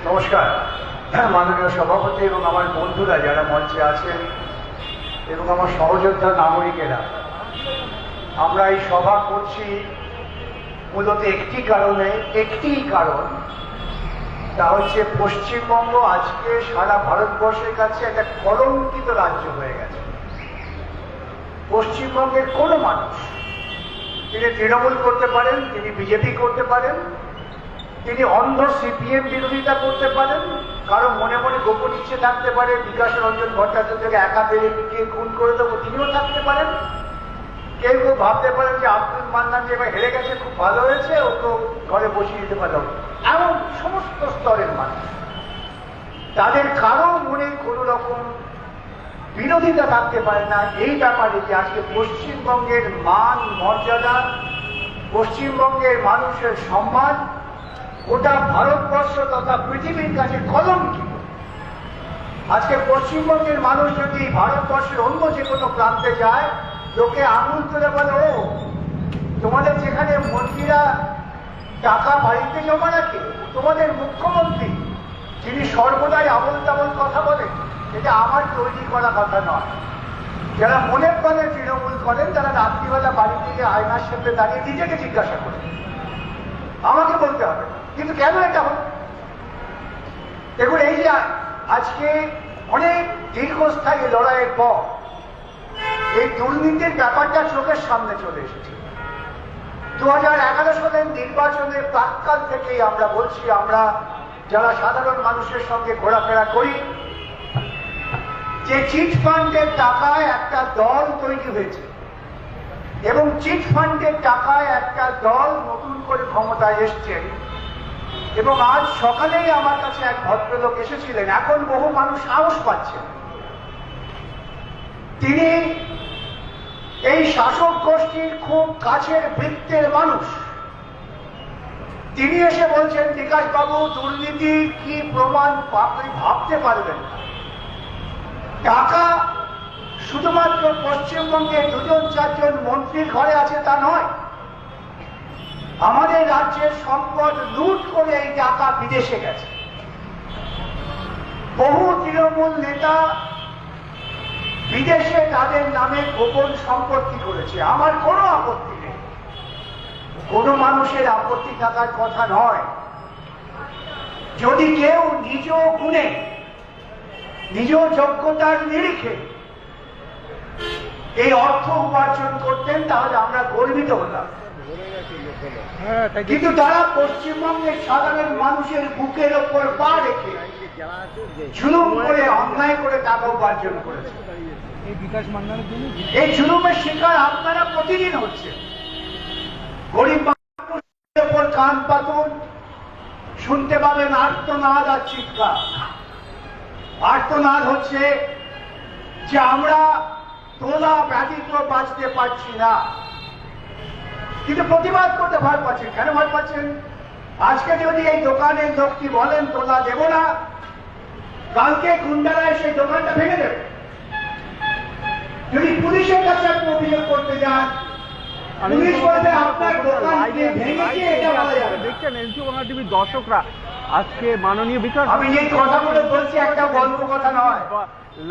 নমস্কার মাননীয় সভাপতি এবং আমার বন্ধুরা যারা মঞ্চে আছেন এবং আমার সহযোদ্ধা নাগরিকেরা, আমরা এই সভা করছি মূলত একটি কারণ, তা হচ্ছে পশ্চিমবঙ্গ আজকে সারা ভারতবর্ষের কাছে একটা কলঙ্কিত রাজ্য হয়ে গেছে। পশ্চিমবঙ্গের কোনো মানুষ, তিনি তৃণমূল করতে পারেন, তিনি বিজেপি করতে পারেন, তিনি অন্ধ সিপিএম বিরোধিতা করতে পারেন, কারো মনে মনে গোপন ইচ্ছে থাকতে পারে বিকাশ রঞ্জন ভট্টাচার্যকে একা ফেলে পিটিয়ে খুন করে দেবো, তিনিও থাকতে পারেন। কেউ কেউ ভাবতে পারেন যে আব্দুল মান্নান যে এবার হেরে গেছে, খুব ভালো হয়েছে, ও তো ঘরে বসিয়ে দিতে পারল। এমন সমস্ত স্তরের মানুষ, তাদের কারো মনে কোনো রকম বিরোধিতা থাকতে পারে না এই ব্যাপারে যে আজকে পশ্চিমবঙ্গের মান মর্যাদা, পশ্চিমবঙ্গের মানুষের সম্মান গোটা ভারতবর্ষ তথা পৃথিবীর কাছে কলঙ্কিত। আজকে পশ্চিমবঙ্গের মানুষ যদি ভারতবর্ষের অন্য যে কোনো প্রান্তে যায়, লোকে আঙুল তুলে বলে, ও তোমাদের যেখানে মন্ত্রীরা টাকা বাড়িতে জমা রাখে, তোমাদের মুখ্যমন্ত্রী যিনি সর্বদাই আবল তাবল কথা বলেন, এটা আমার তৈরি করা কথা নয়। যারা মনে প্রাণে তৃণমূল করেন তারা রাত্রিবেলা বাড়ি থেকে আয়নার সামনে দাঁড়িয়ে নিজেকে জিজ্ঞাসা করেন, আমাকে বলতে হবে কিন্তু কেন এটা হল। দেখুন, এই যে আজকে অনেক দীর্ঘস্থায়ী লড়াইয়ের পর এই দুর্নীতির ব্যাপারটা চোখের সামনে চলে এসেছে। 2011 সালের নির্বাচনের প্রাক্কাল থেকেই আমরা বলছি, আমরা যারা সাধারণ মানুষের সঙ্গে ঘোরাফেরা করি, যে চিট ফান্ডের টাকায় একটা দল তৈরি হয়েছে এবং চিট ফান্ডের টাকায় একটা দল নতুন করে ক্ষমতায় এসছেন। এবং আজ সকালেই আমার কাছে এক ভদ্রলোক এসেছিলেন, এখন বহু মানুষ সাহস পাচ্ছেন, তিনি এই শাসক গোষ্ঠীর খুব কাছের বৃত্তের মানুষ। তিনি এসে বলছেন, বিকাশ বাবু, দুর্নীতি কি প্রমাণ আপনি ভাবতে পারবেন না। টাকা শুধুমাত্র পশ্চিমবঙ্গে 2-4জন মন্ত্রীর ঘরে আছে তা নয়, আমাদের রাজ্যের সম্পদ লুট করে এই টাকা বিদেশে গেছে। বহু তৃণমূল নেতা বিদেশে তাদের নামে গোপন সম্পত্তি করেছে। আমার কোনো আপত্তি নেই, কোনো মানুষের আপত্তি থাকার কথা নয়। যদি কেউ নিজ গুণে, নিজ যোগ্যতার নিরিখে এই অর্থ উপার্জন করতেন তাহলে আমরা গর্বিত হতাম, কিন্তু তারা পশ্চিমবঙ্গের সাধারণ মানুষের বুকের ওপর পা রেখে জুলুম করে, অন্যায় করে টাকা উপার্জন করেছে। এই জুলুমের শিকার আপনারা প্রতিদিন হচ্ছে। গরিব মানুষের ওপর কান পাতুন, শুনতে পাবেন আর্তনাদ আর চিৎকার। আর্তনাদ হচ্ছে যে আমরা তোলা ব্যতীত বাঁচতে পারছি না, কিন্তু প্রতিবাদ করতে ভয় পাচ্ছেন। কেন ভয় পাচ্ছেন? আজকে যদি এই দোকানের লোকটি বলেন তোলা দেব না, কালকে গুন্ডারা সেই দোকানটা ভেঙে দেবে। যদি পুলিশের কাছে আপনি অভিযোগ করতে যান, পুলিশ বলবে আপনার দোকান ভেঙেছে, এটা বলা যাবে। দেখছেন এনসিও বাংলা টিভির দর্শকরা, আজকে মাননীয় বিকাশ, আমি যে কথাগুলো বলছি একটা গল্প কথা নয়,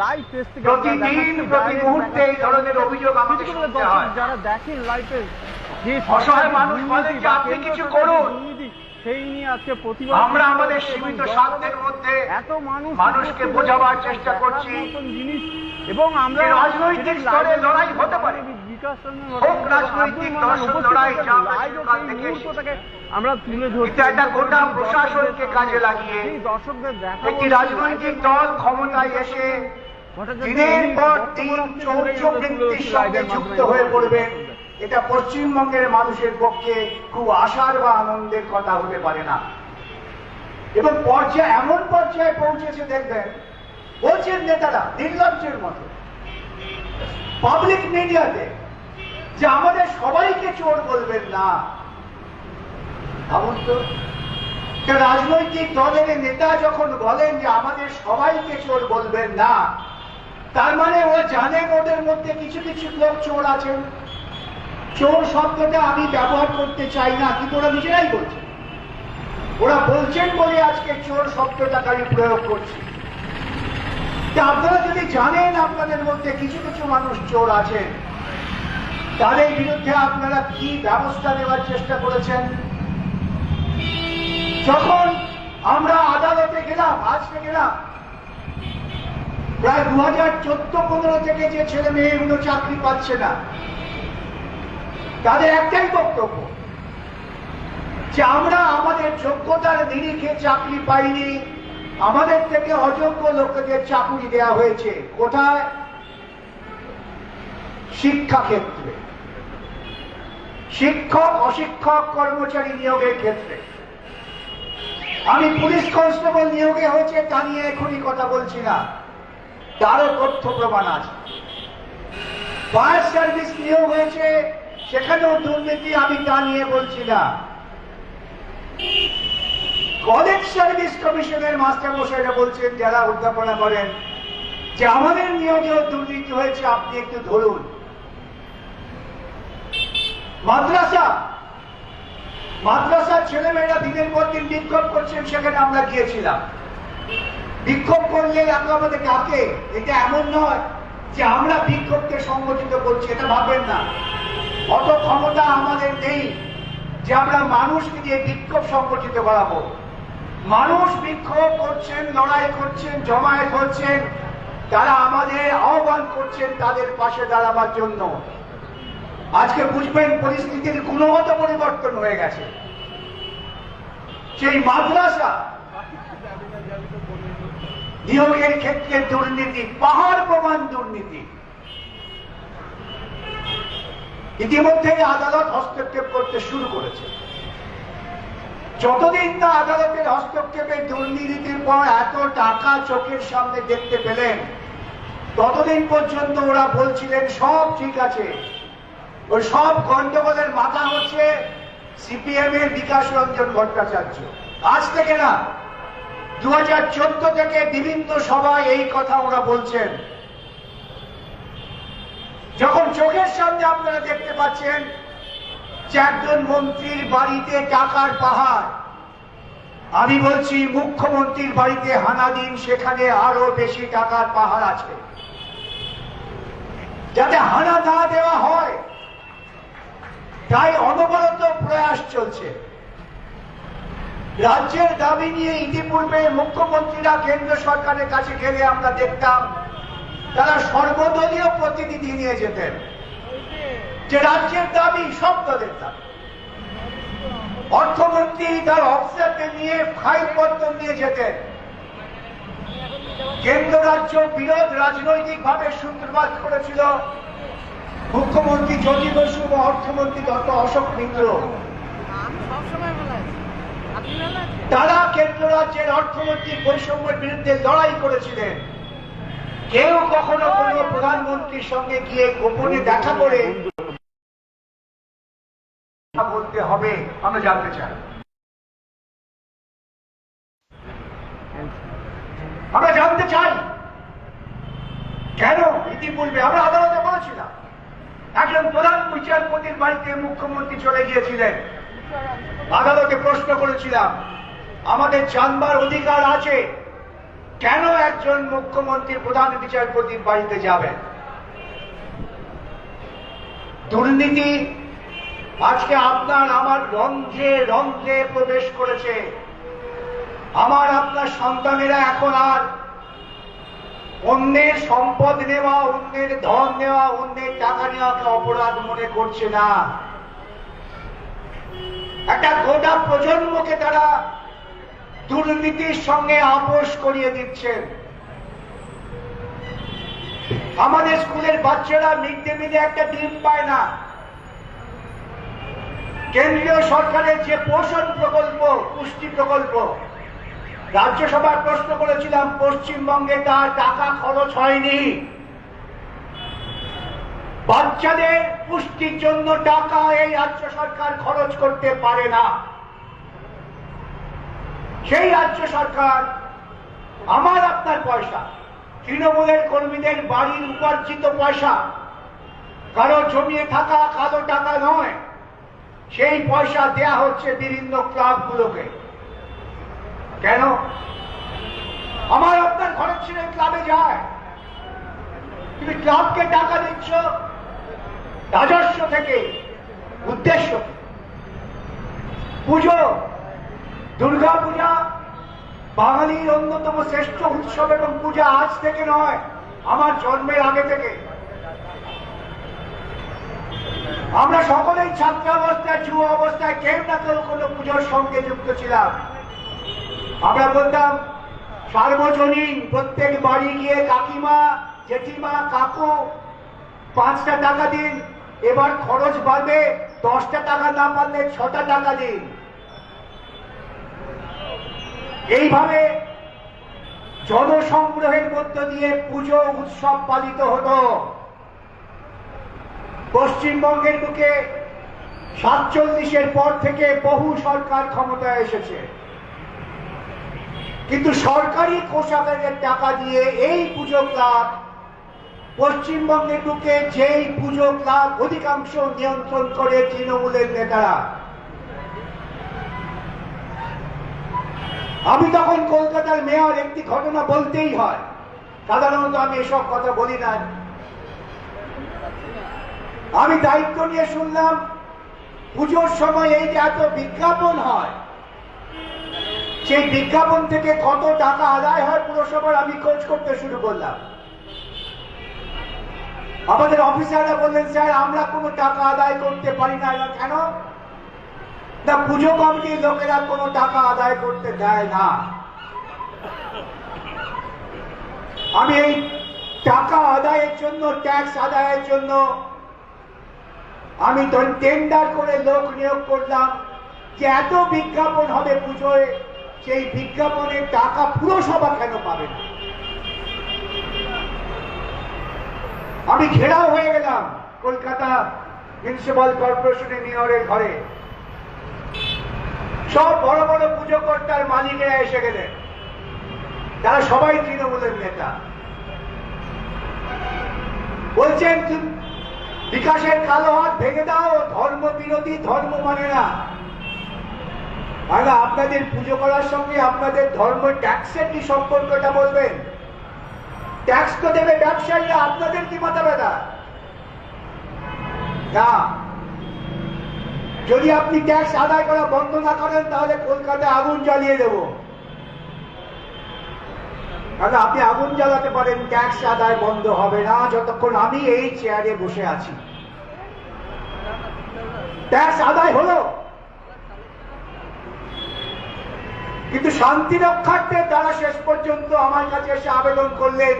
লাইভ টেস্ট থেকে প্রতিদিন প্রতি মুহূর্তে এই ধরনের অভিযোগ আমাদের শুনতে হয়। যারা দেখেন লাইভে যে অসহায় মানুষ বলেন যে আপনি কিছু করুন, সেই নিয়ে আজকে প্রতিবাদ আমরা আমাদের সীমিত স্বার্থের মধ্যে এত মানুষকে বোঝাবার চেষ্টা করছি জিনিস, এবং আমরা রাজনৈতিক স্তরে লড়াই হতে পারে, হোক রাজনৈতিক দর্শন লড়াই, আমরা তুলে ধরছি। একটা গোটা প্রশাসনকে কাজে লাগিয়ে একটি রাজনৈতিক দল ক্ষমতায় এসে দিনের পর দিন চৌর্যবৃত্তির সঙ্গে যুক্ত হয়ে পড়বেন, এটা পশ্চিমবঙ্গের মানুষের পক্ষে খুব আশার বা আনন্দের কথা হতে পারে না। এবং এমন পর্যায়ে পৌঁছেছে, দেখবেন বলছেন নেতারা নির্লজ্জের মতো পাবলিক মিডিয়াতে যে আমাদের সবাইকে চোর বলবেন না। ভাবুন তো, রাজনৈতিক দলের নেতা যখন বলেন যে আমাদের সবাইকে চোর বলবেন না, তার মানে ও জানেন ওদের মধ্যে কিছু কিছু লোক চোর আছেন। চোর শব্দটা আমি ব্যবহার করতে চাই না, কিন্তু ওরা নিজেরাই বলছে। ওরা বলছেন বলে আজকে চোর শব্দটা আমি প্রয়োগ করছি। আপনারা যদি জানেন আপনাদের মধ্যে কিছু কিছু মানুষ চোর আছেন, তাদের বিরুদ্ধে আপনারা কি ব্যবস্থা নেওয়ার চেষ্টা করেছেন? যখন আমরা আদালতে গেলাম, আজকে গেলাম, প্রায় 2014-15 থেকে যে ছেলে মেয়েগুলো চাকরি পাচ্ছে না, তাদের একটাই বক্তব্য যে আমরা আমাদের যোগ্যতার নিরিখে চাকরি পাইনি, আমাদের থেকে অযোগ্য লোকদের চাকরি দেওয়া হয়েছে। কোথায়? শিক্ষাক্ষেত্রে, শিক্ষক অশিক্ষক কর্মচারী নিয়োগের ক্ষেত্রে। আমি পুলিশ কনস্টেবল নিয়োগে হয়েছে তা নিয়ে এখনই কথা বলছি না, তারও তথ্য প্রমাণ আছে। ফায়ার সার্ভিস নিয়োগ হয়েছে, সেখানেও দুর্নীতি, আমি তা নিয়ে বলছি না। কলেজ সার্ভিস কমিশনের মাস্টারমশাইরা বলছেন, যারা অধ্যাপনা করেন, যে আমাদের নিয়োগেও দুর্নীতি হয়েছে, আপনি একটু ধরুন। মাদ্রাসার ছেলেমেয়েরা দিনের পর দিন বিক্ষোভ করছেন, সেখানে আমরা গিয়েছিলাম। বিক্ষোভ করলে আমাদের ডাকে, এটা এমন নয় যে আমরা বিক্ষোভকে সংগঠিত করছি, এটা ভাবেন না। অত ক্ষমতা আমাদের নেই যে আমরা মানুষকে দিয়ে বিক্ষোভ সংগঠিত করাবো। মানুষ বিক্ষোভ করছেন, লড়াই করছেন, জমায়েত হচ্ছেন, তারা আমাদের আহ্বান করছেন তাদের পাশে দাঁড়াবার জন্য। আজকে বুঝবেন পরিস্থিতির গুণগত পরিবর্তন হয়ে গেছে। সেই মাদ্রাসা নিয়োগের ক্ষেত্রে দুর্নীতি, পাহাড় প্রমাণ দুর্নীতি। ইতিমধ্যে আদালত হস্তক্ষেপ করতে শুরু করেছে। যতদিন না আদালতের হস্তক্ষেপে দুর্নীতির পর এত টাকা চোখের সামনে দেখতে পেলেন, ততদিন পর্যন্ত ওরা বলছিলেন সব ঠিক আছে। ওই সব গন্ডগোলের মাথা হচ্ছে সিপিএম এর বিকাশ রঞ্জন ভট্টাচার্য। আজ থেকে না, 2014 থেকে বিভিন্ন সভায় এই কথা ওরা বলছেন। যখন চোখের সামনে আপনারা দেখতে পাচ্ছেন যে একজন মন্ত্রীর বাড়িতে টাকার পাহাড়, আমি বলছি মুখ্যমন্ত্রীর বাড়িতে হানা দিন, সেখানে আরো বেশি টাকার পাহাড় আছে। যাতে হানা না দেওয়া হয়, তাই অনবরত প্রয়াস চলছে। রাজ্যের দাবি নিয়ে ইতিপূর্বে মুখ্যমন্ত্রীরা কেন্দ্র সরকারের কাছে গেলে আমরা দেখতাম তারা সর্বদলীয় প্রতিনিধি নিয়ে যেতেন, যে রাজ্যের দাবি সব দলের দাবি। অর্থমন্ত্রী তার অফিসারদের নিয়ে ফাইলপত্র নিয়ে যেতেন। কেন্দ্র রাজ্য বিরোধ রাজনৈতিকভাবে সূত্রপাত করেছিল মুখ্যমন্ত্রী জ্যোতি বসু ও অর্থমন্ত্রী ডক্টর অশোক মিত্র। তারা কেন্দ্র রাজ্যের অর্থনৈতিক বৈষম্যের বিরুদ্ধে লড়াই করেছিলেন। কেউ কখনো কোনো প্রধানমন্ত্রীর সঙ্গে গিয়ে গোপনে দেখা করে বলতে হবে, আমরা জানতে চাই। আমরা জানতে চাই কেন ইতিপূর্বে আমরা আদালতে বলেছিলাম, একজন প্রধান বিচারপতির বাড়িতে মুখ্যমন্ত্রী চলে গিয়েছিলেন। আদালতে প্রশ্ন করেছিলাম, আমাদের জানবার অধিকার আছে, কেন একজন মুখ্যমন্ত্রী প্রধান বিচারপতির বাড়িতে যাবেন? দুর্নীতি আজকে আপনার আমার রন্ধ্রে রন্ধ্রে প্রবেশ করেছে। আমার আপনার সন্তানেরা এখন আর অন্যের সম্পদ নেওয়া, অন্যের ধন নেওয়া, অন্যের টাকা নেওয়াকে অপরাধ মনে করছে না। একটা গোটা প্রজন্মকে তারা দুর্নীতির সঙ্গে আপোষ করিয়ে দিচ্ছেন। আমাদের স্কুলের বাচ্চারা মিড ডে মিলে একটা ডিম পায় না। কেন্দ্রীয় সরকারের যে পোষণ প্রকল্প, পুষ্টি প্রকল্প, রাজ্যসভায় প্রশ্ন করেছিলাম, পশ্চিমবঙ্গে তার টাকা খরচ হয়নি। বাচ্চাদের পুষ্টির জন্য টাকা এই রাজ্য সরকার খরচ করতে পারে না। সেই রাজ্য সরকার আমার আপনার পয়সা তৃণমূলের কর্মীদের বাড়ির উপার্জিত পয়সা, কারো জমিয়ে থাকা কালো টাকা নয়, সেই পয়সা দেয়া হচ্ছে বিভিন্ন ক্লাবগুলোকে। কেন? আমার আপনার ঘরের ছেলে ক্লাবে যায়, তুমি ক্লাবকে টাকা দিচ্ছ রাজস্ব থেকে, উদ্দেশ্য কি? পুজো, দুর্গা পূজা বাঙালির অন্যতম শ্রেষ্ঠ উৎসব এবং পূজা আজ থেকে নয়, আমার জন্মের আগে থেকে। আমরা সকলেই ছাত্রাবস্থায়, যুব অবস্থায় কেউ না কেউ কোনো পুজোর সঙ্গে যুক্ত ছিলাম। আমরা বলতাম সার্বজনীন, প্রত্যেক বাড়ি গিয়ে কাকিমা, জেঠিমা, কাকু 5টা টাকা দিন, এবার খরচ বাড়বে, 10টা টাকা না পারলে 6টা টাকা দিন। এইভাবে জনসংগ্রহের মধ্য দিয়ে পুজো উৎসব পালিত হতো। পশ্চিমবঙ্গের বুকে 47-এর পর থেকে বহু সরকার ক্ষমতায় এসেছে, কিন্তু সরকারি কোষাগারের টাকা দিয়ে এই পুজো ক্লাব, পশ্চিমবঙ্গের বুকে যেই পুজো ক্লাব অধিকাংশ নিয়ন্ত্রণ করে তৃণমূলের নেতারা। আমি তখন কলকাতার মেয়র, একটি ঘটনা বলতেই হয়, সাধারণত আমি এসব কথা বলি না। আমি দায়িত্ব নিয়ে শুনলাম পুজোর সময় এই যে এত বিজ্ঞাপন হয়, সেই বিজ্ঞাপন থেকে কত টাকা আদায় হয় পুরসভার, আমি খোঁজ করতে শুরু করলাম। আমাদের অফিসাররা বললেন, স্যার আমরা কোনো টাকা আদায় করতে পারি না। কেন? না, পুজো কমিটির লোকেরা কোনো টাকা আদায় করতে দেয় না। আমি এই টাকা আদায়ের জন্য, ট্যাক্স আদায়ের জন্য আমি টেন্ডার করে লোক নিয়োগ করলাম, যে এত বিজ্ঞাপন হবে পুজোয়, সেই বিজ্ঞাপনের টাকা পুরসভা কেন পাবে না? আমি ঘেরাও হয়ে গেলাম কলকাতা মিউনিসিপাল কর্পোরেশনের মেয়রের ঘরে। সব বড় বড় পুজো কর্তার মালিকেরা এসে গেলেন, তারা সবাই তৃণমূলের নেতা। বলছেন বিকাশের কালো হাত ভেঙে দাও, ধর্ম বিরোধী, ধর্ম মানে না। আপনাদের পুজো করার সঙ্গে আপনাদের ধর্ম ট্যাক্সের কি সম্পর্কটা বলবেন? ট্যাক্স তো দেবে ব্যবসায়ীরা, আপনাদের কি মাথা ব্যথা? না, যদি আপনি ট্যাক্স আদায় করা বন্ধ না করেন তাহলে কলকাতায় আগুন জ্বালিয়ে দেব। কারণ আপনি আগুন জ্বালাতে পারেন, ট্যাক্স আদায় বন্ধ হবে না যতক্ষণ আমি এই চেয়ারে বসে আছি। ট্যাক্স আদায় হলো, কিন্তু শান্তি রক্ষার্থে তারা শেষ পর্যন্ত আমার কাছে এসে আবেদন করলেন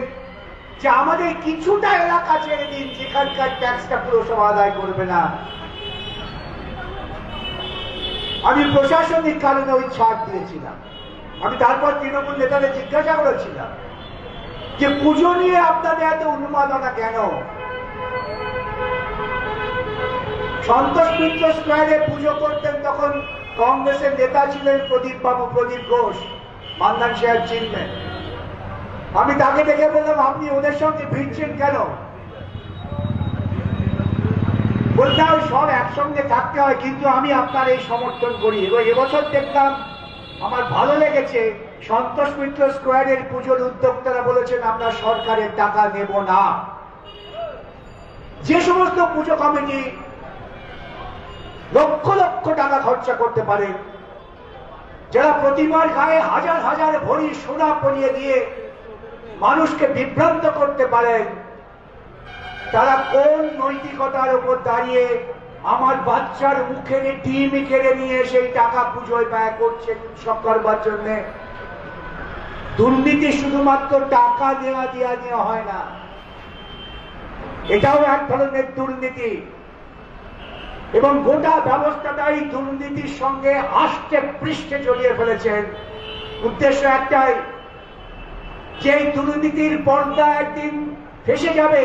যে আমাদের কিছুটা এলাকা ছেড়ে দিন যেখানকার ট্যাক্সটা পুরসভা আদায় করবে না। আমি প্রশাসনিক কারণে ওই ছাড় দিয়েছিলাম। আমি তারপর তৃণমূল নেতাদের জিজ্ঞাসা করেছিলাম যে পুজো নিয়ে আপনাদের এত উন্মাদনা কেন? সন্তোষ মিত্র স্কোয়ারে পুজো করতেন, তখন কংগ্রেসের নেতা ছিলেন প্রদীপ বাবু, প্রদীপ ঘোষ, মান্দান সাহেব চিনবেন। আমি তাকে দেখে বললাম, আপনি ওদের সঙ্গে ভিড়ছেন কেন? বলতে হয় সব একসঙ্গে থাকতে হয়, কিন্তু আমি আপনার এই সমর্থন করি। এবং এবছর দেখলাম, আমার ভালো লেগেছে, সন্তোষ মিত্র স্কোয়ারের পুজোর উদ্যোক্তারা বলেছেন আমরা সরকারের টাকা নেব না। যে সমস্ত পুজো কমিটি লক্ষ লক্ষ টাকা খরচা করতে পারে, যারা প্রতিমার গায়ে হাজার হাজার ভরি সোনা পরিয়ে দিয়ে মানুষকে বিভ্রান্ত করতে পারেন, তারা কোন নৈতিকতার উপর দাঁড়িয়ে আমার বাচ্চার মুখে ডিম কেড়ে নিয়ে সেই টাকা পুজোয় ব্যয় করছে উৎসব করবার জন্য? দুর্নীতি শুধুমাত্র টাকা দেওয়া দেওয়া হয় না, এটাও এক ধরনের দুর্নীতি। এবং গোটা ব্যবস্থাটাই দুর্নীতির সঙ্গে আষ্টে পৃষ্ঠে জড়িয়ে ফেলেছেন। উদ্দেশ্য একটাই, যে দুর্নীতির পর্দা একদিন ফেসে যাবে,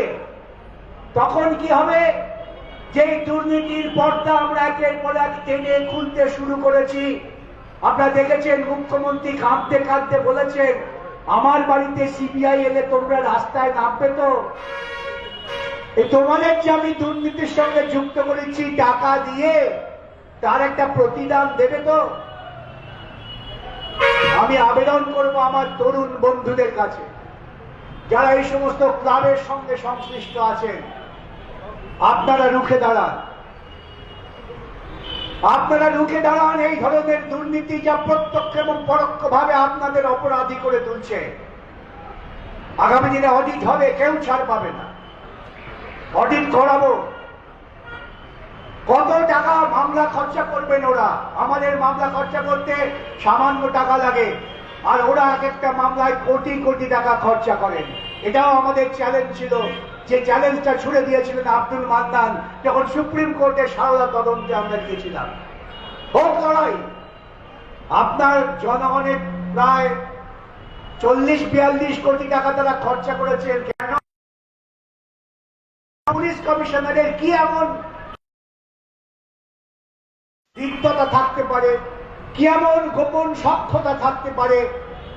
তখন কি হবে? যে দুর্নীতির পর্দা আমরা একের পর এক টেনে খুলতে শুরু করেছি। আপনারা দেখেছেন মুখ্যমন্ত্রী কাঁদতে কাঁদতে বলেছেন আমার বাড়িতে সিবিআই এলে তোমরা রাস্তায় নামবে তো? এই তোমাদের যে আমি দুর্নীতির সঙ্গে যুক্ত করেছি টাকা দিয়ে, তার একটা প্রতিদান দেবে তো? আমি আবেদন করব আমার তরুণ বন্ধুদের কাছে, যারা এই সমস্ত ক্লাবের সঙ্গে সংশ্লিষ্ট আছেন, আপনারা রুখে দাঁড়ান। আপনারা রুখে দাঁড়ান এই ধরনের দুর্নীতি, যা প্রত্যক্ষ এবং পরোক্ষভাবে আপনাদের অপরাধী করে তুলছে। আগামী দিনে অডিট হবে, কেউ ছাড় পাবে না। অডিট করাবো। কত টাকা মামলা খরচা করবেন ওরা? আমাদের মামলা খরচা করতে সামান্য টাকা লাগে, আর ওরা এক একটা মামলায় কোটি কোটি টাকা খরচা করেন। এটাও আমাদের চ্যালেঞ্জ ছিল, যে চ্যালেঞ্জটা ছুড়ে দিয়েছিলেন আব্দুল মান্নান যখন সুপ্রিম কোর্টে সারদা তদন্তে আমরা গিয়েছিলাম। হোক লড়াই। আপনার জনগণের প্রায় 40-42 কোটি টাকা তারা খরচা করেছেন। কেন? পুলিশ কমিশনারের কি এমন রিক্ততা থাকতে পারে, কি এমন গোপন সক্ষতা থাকতে পারে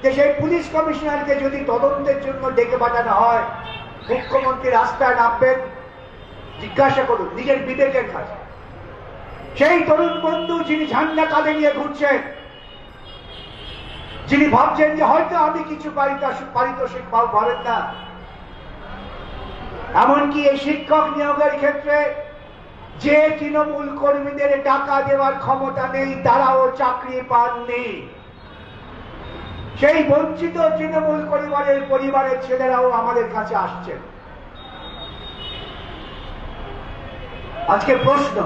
যে সেই পুলিশ কমিশনারকে যদি তদন্তের জন্য ডেকে পাঠানো হয়, মুখ্যমন্ত্রী রাস্তায় নামবেন? জিজ্ঞাসা করুন নিজের বিবেকের কাছে। সেই তরুণ বন্ধু যিনি ঝান্ডা কাঁধে নিয়ে ঘুরছেন, যিনি ভাবছেন যে হয়তো আমি কিছু পারিতোষিক পাবেন না, এমনকি এই শিক্ষক নিয়োগের ক্ষেত্রে যে তৃণমূল কর্মীদের টাকা দেওয়ার ক্ষমতা নেই, তারাও চাকরি পাননি। সেই বঞ্চিত তৃণমূল পরিবারের ছেলেরাও আমাদের কাছে আসছেন। আজকে প্রশ্ন,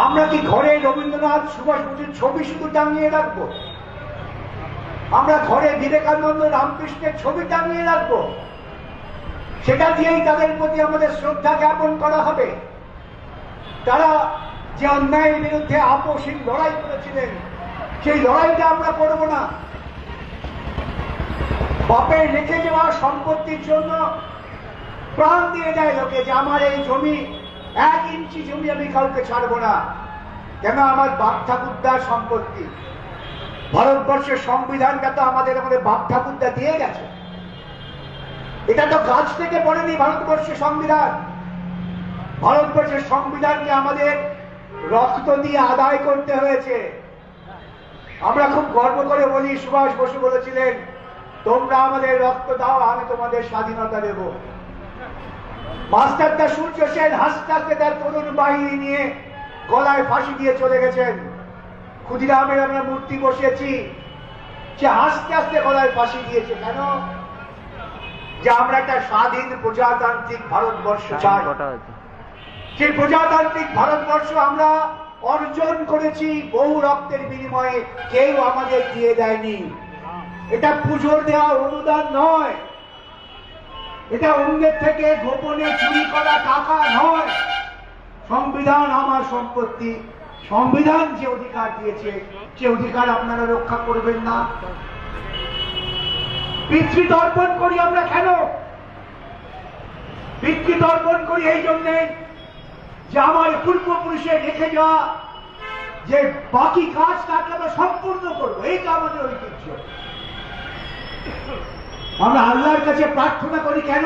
আমরা কি ঘরে রবীন্দ্রনাথ, সুভাষ বসুর ছবি শুধু টাঙিয়ে রাখবো? আমরা ঘরে বিবেকানন্দ, রামকৃষ্ণের ছবি টাঙিয়ে রাখবো? সেটা দিয়েই তাদের প্রতি আমাদের শ্রদ্ধা জ্ঞাপন করা হবে? তারা যে অন্যায়ের বিরুদ্ধে আপোষহীন লড়াই করেছিলেন, সেই লড়াইটা আমরা করব না? বাপের রেখে যাওয়া সম্পত্তির জন্য প্রাণ দিয়ে দেয় লোকে, যে আমার এই জমি 1 ইঞ্চি জমি আমি কাউকে ছাড়বো না। কেন? আমার বাপ ঠাকুরদার সম্পত্তি। ভারতবর্ষের সংবিধানটা তো আমাদের বাপ ঠাকুরদা দিয়ে গেছে। এটা তো গাছ থেকে পড়েনি ভারতবর্ষের সংবিধান। ভারতবর্ষের সংবিধানকে আমাদের রক্ত দিয়ে আদায় করতে হয়েছে। আমরা খুব গর্ব করে বলি, সুভাষ বসু বলেছিলেন, তোমরা আমাদের রক্ত দাও, আমি তোমাদের স্বাধীনতা দেব। মাস্টারদা সূর্য সেন হাসতে হাসতে তার তরুণ বাহিনী নিয়ে গলায় ফাঁসি দিয়ে চলে গেছেন। ক্ষুদিরামের আমরা মূর্তি বসিয়েছি, সে হাসতে হাসতে গলায় ফাঁসি দিয়েছে। কেন? যে আমরা একটা স্বাধীন প্রজাতান্ত্রিক ভারতবর্ষ চাই। সেই প্রজাতান্ত্রিক ভারতবর্ষ আমরা অর্জন করেছি বহু রক্তের বিনিময়ে, কেউ আমাদের দিয়ে দেয়নি। এটা পুজোর দেওয়া অনুদান নয়, এটা অন্যের থেকে গোপনে চুরি করা টাকা নয়। সংবিধান আমার সম্পত্তি। সংবিধান যে অধিকার দিয়েছে, সে অধিকার আপনারা রক্ষা করবেন না? পিতৃতর্পণ করি আমরা কেন? পিতৃতর্পণ করি এই জন্যে যে আমার পূর্বপুরুষের রেখে যাওয়া যে বাকি কাজ তাকে আমরা সম্পূর্ণ করবো, এইটা আমাদের ঐতিহ্য। আমরা আল্লাহর কাছে প্রার্থনা করি কেন?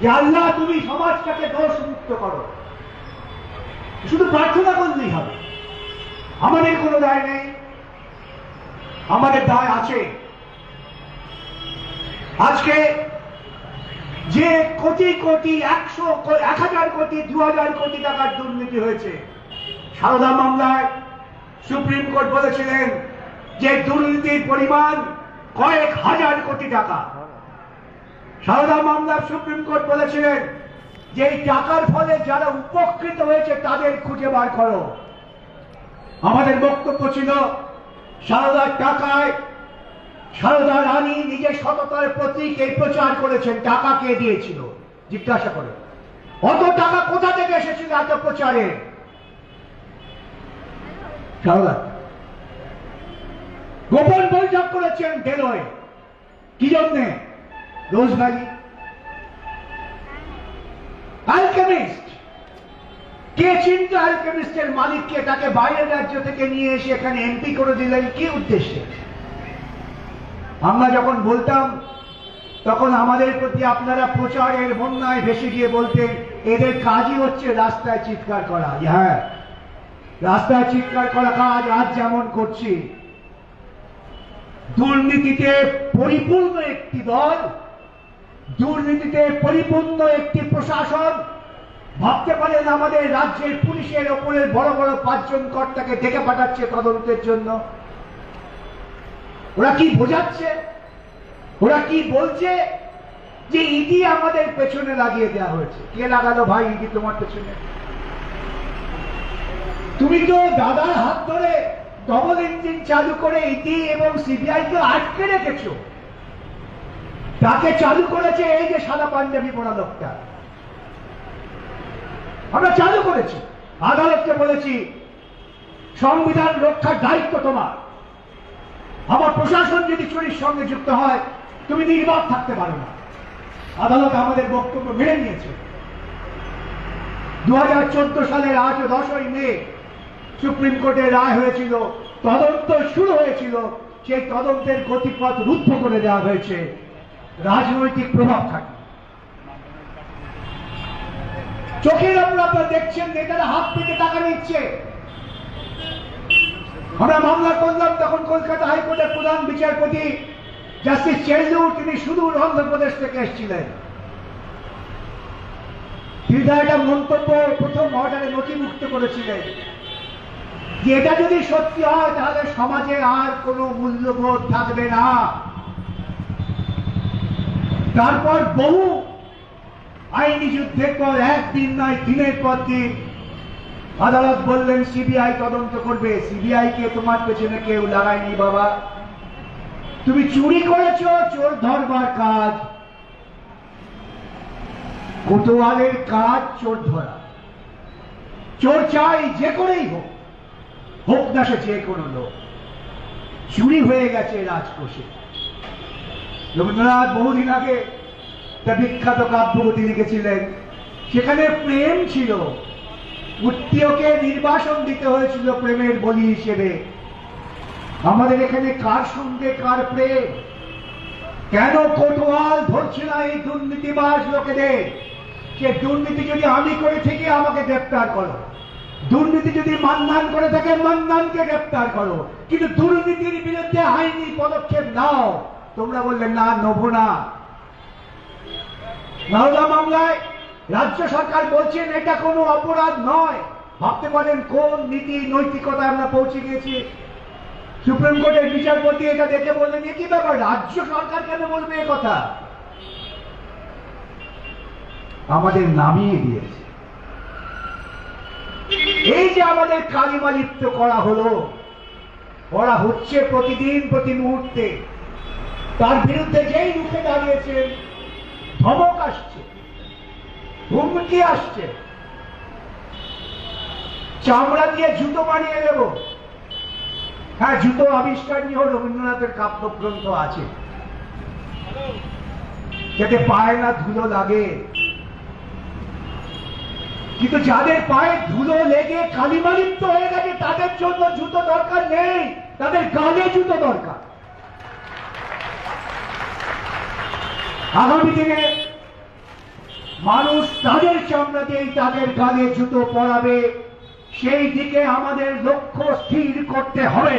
যে আল্লাহ তুমি সমাজটাকে দোষ মুক্ত করো। শুধু প্রার্থনা করলেই হবে? আমাদের কোনো দায় নেই? আমাদের দায় আছে। আজকে যে কোটি কোটি 1,000 কোটি 2,000 কোটি টাকার দুর্নীতি হয়েছে, সারদা মামলায় সুপ্রিম কোর্ট বলেছিলেন যে দুর্নীতির পরিমাণ কয়েক হাজার কোটি টাকা। সারদা মামলায় সুপ্রিম কোর্ট বলেছিলেন যে এই টাকার ফলে যারা উপকৃত হয়েছে তাদের খুঁজে বার করো। আমাদের বক্তব্য ছিল, সারদার টাকায় সারদা রানী নিজের সততার প্রতীক এই প্রচার করেছেন। টাকা কে দিয়েছিল? জিজ্ঞাসা করে। অত টাকা কোথা থেকে এসেছিল এত প্রচারে? সারদা গোপন বৈঠক করেছেন বেরোয়। কি জন্যে? রোজভ্যালি। অ্যালকেমিস্ট কে চিনত? অ্যালকেমিস্টের মালিককে, তাকে বাইরের রাজ্য থেকে নিয়ে এসে এখানে এমপি করে দিলেন কি উদ্দেশ্যে? আমরা যখন বলতাম তখন আমাদের প্রতি আপনারা প্রচারের বন্যায় ভেসে গিয়ে বলতেন এদের কাজই হচ্ছে রাস্তায় চিৎকার করা। হ্যাঁ, রাস্তায় চিৎকার করা কাজ আজ যেমন করছি। দুর্নীতিতে পরিপূর্ণ একটি দল, দুর্নীতিতে পরিপূর্ণ একটি প্রশাসন। ভাবতে পারেন আমাদের রাজ্যের পুলিশের ওপরের বড় বড় 5 জন কর্তাকে ডেকে পাঠাচ্ছে তদন্তের জন্য। ওরা কি বোঝাচ্ছে, ওরা কি বলছে যে ইডি আমাদের পেছনে লাগিয়ে দেওয়া হয়েছে। কে লাগালো ভাই ইডি তোমার পেছনে? তুমি তো দাদার হাত ধরে ডবল ইঞ্জিন চালু করে ইডি এবং সিবিআই কে আটকে রেখেছো। তাকে চালু করেছে এই যে সাদা পাঞ্জাবি পরা লোকটা। আমরা চালু করেছি, আদালতকে বলেছি সংবিধান রক্ষার দায়িত্ব তোমার। আমার প্রশাসন যদি চুরির সঙ্গে যুক্ত হয় তুমি নির্বাক থাকতে পারো না। আদালত আমাদের বক্তব্য মেনে নিয়েছে। 2014 সালের 10ই মে সুপ্রিম কোর্টের রায় হয়েছিল, তদন্ত শুরু হয়েছিল। সেই তদন্তের গতিপথ রুদ্ধ করে দেওয়া হয়েছে রাজনৈতিক প্রভাব খাটিয়ে। চোখের আপনারা দেখছেন নেতারা হাত পেতে টাকা নিচ্ছে। আমরা মামলা করলাম তখন কলকাতা হাইকোর্টের প্রধান বিচারপতি জাস্টিস চেল্লুর, তিনি সুদূর অন্ধ্রপ্রদেশ থেকে এসেছিলেন। তিনি একটা মন্তব্য প্রথম অর্ডারে নথিভুক্ত করেছিলেন যে এটা যদি সত্যি হয় তাহলে সমাজে আর কোনো মূল্যবোধ থাকবে না। তারপর বহু আইনি যুদ্ধের পর একদিন নয় দিনের পর দিন আদালত বললেন সিবিআই তদন্ত করবে। সিবিআই কে তোমার পেছনে কেউ লাগায়নি বাবা। তুমি চুরি করেছো, চোর ধরবার কাজ, কোতোয়ালের কাজ চোর ধরা। চোর চাই যে করেই হোক, হোক না সে যে কোনো লোক। চুরি হয়ে গেছে রাজকোষে। রবীন্দ্রনাথ বহুদিন আগে একটা বিখ্যাত কাব্যগতি লিখেছিলেন, সেখানে প্রেম ছিল। উত্তীয়কে নির্বাসন দিতে হয়েছিল প্রেমের বলি হিসেবে। আমাদের এখানে কার সঙ্গে কার প্রেম? কেন কোতোয়াল ধরছে না এই দুর্নীতিবাজ লোকেদের? সে দুর্নীতি যদি আমি করে থেকে আমাকে গ্রেপ্তার করো, দুর্নীতি যদি মান্নান করে থাকে মান্নানকে গ্রেপ্তার করো, কিন্তু দুর্নীতির বিরুদ্ধে আইনি পদক্ষেপ নাও। তোমরা বললে না, নেব না। মাওলা মামলায় রাজ্য সরকার বলছেন এটা কোনো অপরাধ নয়। ভাবতে পারেন কোন নীতি নৈতিকতা আমরা পৌঁছে গেছি। সুপ্রিম কোর্টের বিচারপতি এটা দেখে বললেন এ কি ব্যাপার, রাজ্য সরকার কেন বলবে এ কথা? আমাদের নামিয়ে দিয়েছে। এই যে আমাদের কালিমালিপ্ত করা হলো, করা হচ্ছে প্রতিদিন প্রতি মুহূর্তে। তার বিরুদ্ধে যেই রুখে দাঁড়িয়েছেন, ধমক আসছে, হুমকি আসছে, চামড়া দিয়ে জুতো বানিয়ে দেব। হ্যাঁ, জুতো আবিষ্কার নিয়েও রবীন্দ্রনাথের কাব্যগ্রন্থ আছে, যাতে পায়ে না ধুলো লাগে। কিন্তু যাদের পায়ে ধুলো লেগে কালিমালিপ্ত হয়ে গেছে তাদের জন্য জুতো দরকার নেই, তাদের গালে জুতো দরকার। আগামী দিনে মানুষ তাদের চামড়া দিয়েই তাদের গালে জুতো পরাবে, সেই দিকে আমাদের লক্ষ্য স্থির করতে হবে।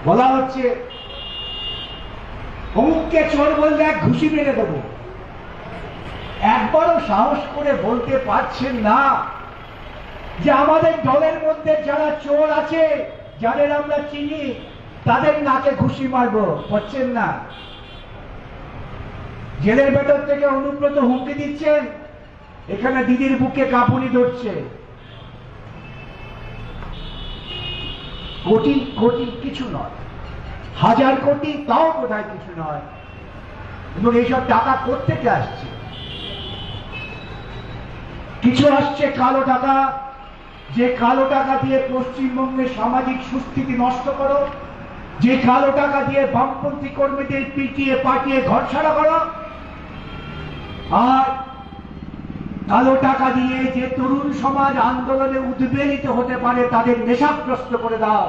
বলা হচ্ছে অমুককে চোর বললে এক ঘুষি মেরে দেবো। একবারও সাহস করে বলতে পারছেন না যে আমাদের দলের মধ্যে যারা চোর আছে, যাদের আমরা চিনি, তাদের নাকে ঘুষি মারবো। পারছেন না। জেলের ভেতর থেকে অনুব্রত হুমকি দিচ্ছেন, এখানে দিদির বুকে কাঁপুনি ধরছে। কোটি কোটি কিছু নয়, 1000 কোটি তাও বোধহয় কিছু নয়। এবং এইসব টাকা কোত্থেকে আসছে? কিছু আসছে কালো টাকা, যে কালো টাকা দিয়ে পশ্চিমবঙ্গের সামাজিক সুস্থিতি নষ্ট করো, যে কালো টাকা দিয়ে বামপন্থী কর্মীদের পিটিয়ে পাঠিয়ে ঘর ছাড়া করো, আর কালো টাকা দিয়ে যে তরুণ সমাজ আন্দোলনে উদ্বেলিত হতে পারে তাদের নেশাগ্রস্ত করে দাও।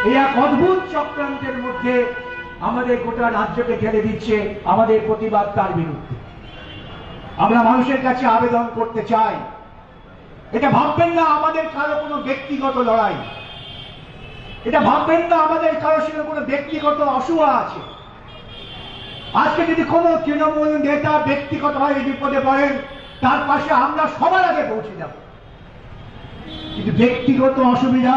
এই এক অদ্ভুত চক্রান্তের মধ্যে আমাদের গোটা রাজ্যকে ঠেলে দিচ্ছে আমাদের প্রতিবাদ তার বিরুদ্ধে। আমরা মানুষের কাছে আবেদন করতে চাই, এটা ভাববেন না আমাদের কারো কোনো ব্যক্তিগত লড়াই, এটা ভাববেন না আমাদের কারো সঙ্গে কোনো ব্যক্তিগত অসুবিধা আছে। আজকে যদি কোনো তৃণমূল নেতা ব্যক্তিগতভাবে বিপদে পড়েন, তার পাশে আমরা সবার আগে পৌঁছে যাব। কিন্তু ব্যক্তিগত অসুবিধা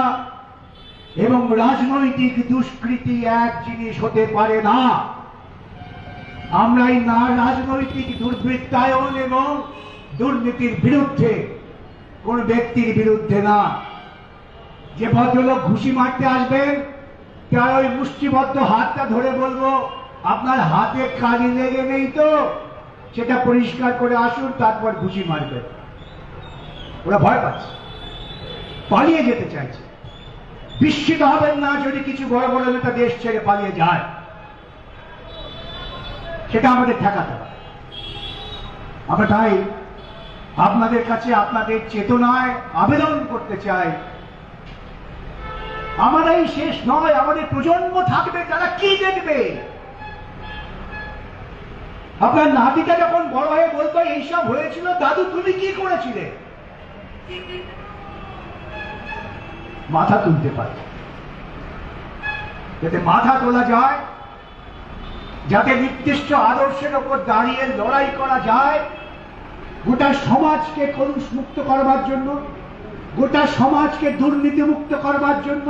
এবং রাজনৈতিক দুষ্কৃতি এক জিনিস হতে পারে না। আমরা এই না রাজনৈতিক দুর্বৃত্তায়ন এবং দুর্নীতির বিরুদ্ধে, কোন ব্যক্তির বিরুদ্ধে না। যে ভদ্রলোক ঘুষি মারতে আসবেন, তার ওই মুষ্টিবদ্ধ হাতটা ধরে বলবো, আপনার হাতে কালি লেগে নেই তো, সেটা পরিষ্কার করে আসুন, তারপর ঘুষি মারবেন। ওরা ভয় পাচ্ছে, পালিয়ে যেতে চাইছে। বিস্মিত হবেন না যদি কিছু বড় বড় নেতা দেশ ছেড়ে পালিয়ে যায়, সেটা আমাদের ঠেকাতে হবে। আমরা তাই আপনাদের কাছে আপনাদের চেতনায় আবেদন করতে চাই, আমারই শেষ নয়, আমাদের প্রজন্ম থাকবে, তারা কি দেখবে? আপনার নাতিটা যখন বড় হয়ে বলতো এইসব হয়েছিল, দাদু তুমি কি করেছিলে, মাথা তুলতে পারে। যাতে মাথা তোলা যায়, যাতে নির্দিষ্ট আদর্শের ওপর দাঁড়িয়ে লড়াই করা যায়, গোটা সমাজকে কলুষ মুক্ত করবার জন্য, গোটা সমাজকে দুর্নীতি মুক্ত করবার জন্য,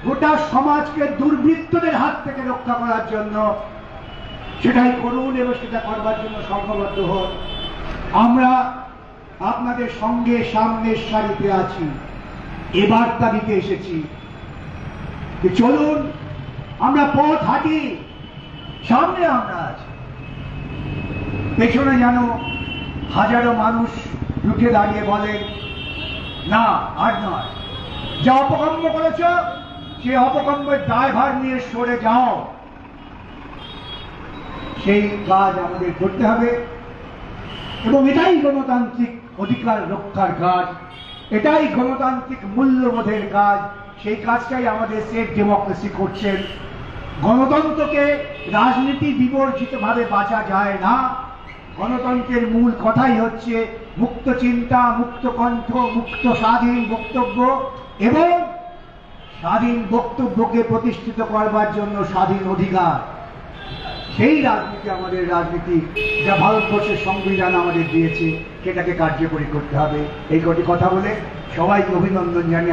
গোটা সমাজকে দুর্বৃত্তদের হাত থেকে রক্ষা করার জন্য, সেটাই করুন এবং সেটা করবার জন্য সংঘবদ্ধ হন। আমরা আপনাদের সঙ্গে সামনের সারিতে আছি, এ বার্তা দিতে এসেছি যে চলুন আমরা পথ হাঁটি, সামনে আমরা আছি, পেছনে যেন হাজারো মানুষ রুখে দাঁড়িয়ে বলেন না আর নয়, যা অপকর্ম করেছ সে অপকর্মের দায়ভার নিয়ে সরে যাও। সেই কাজ আমাদের করতে হবে এবং এটাই গণতান্ত্রিক অধিকার রক্ষার কাজ, এটাই গণতান্ত্রিক মূল্যবোধের কাজ। সেই কাজটাই আমাদের স্টেট ডেমোক্রেসি করছেন। গণতন্ত্রকে রাজনীতি বিবর্জিত ভাবে বাঁচা যায় না। গণতন্ত্রের মূল কথাই হচ্ছে মুক্ত চিন্তা, মুক্ত কণ্ঠ, মুক্ত স্বাধীন বক্তব্য এবং স্বাধীন বক্তব্যকে প্রতিষ্ঠিত করবার জন্য স্বাধীন অধিকার। সেই রাজনীতি আমাদের রাজনীতি, যা ভারতবর্ষের সংবিধান আমাদের দিয়েছে, সেটাকে কার্যকরী করতে হবে। এই কটি কথা বলে সবাইকে অভিনন্দন জানিয়ে